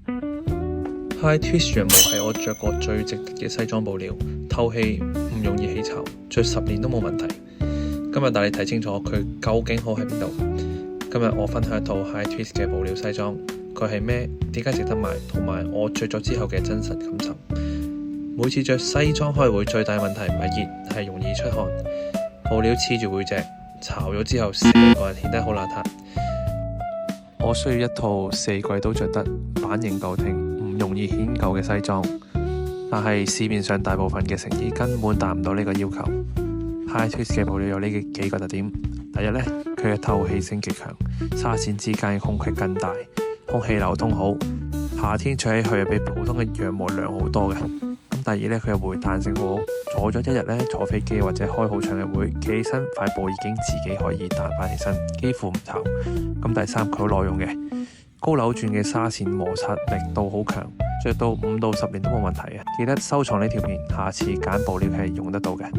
High Twist 羊毛係我着過最值得嘅西裝布料，透氣唔容易起巢，着10年都冇問題。今日帶你睇清楚佢究竟好喺邊度。今日我分享一套 High Twist 嘅布料西裝，佢係咩？點解值得買？同埋我着咗之後嘅真實感受。每次着西裝開會最大問題唔係熱，係容易出汗。布料黐住背脊，巢咗之後成個人顯得好邋遢。我需要一套4季都着得、版型夠挺、唔容易顯舊嘅西裝。但係市面上大部分嘅成衣根本達唔到呢個要求。High Twist 嘅布料有呢幾個特點。第一呢，佢嘅透氣性極強，紗線之間嘅空隙更大，空氣流通好，夏天着起去比普通嘅羊毛涼好多嘅。第二呢，佢嘅回彈性好，坐咗一日呢，坐飛機或者開好長嘅會，企起身塊布已經自己可以彈翻起身，幾乎唔巢。咁第三，佢好耐用嘅，高扭轉嘅紗線摩擦力度好強，着到5到10年都冇問題嘅。記得收藏呢條片，下次揀布料係用得到嘅。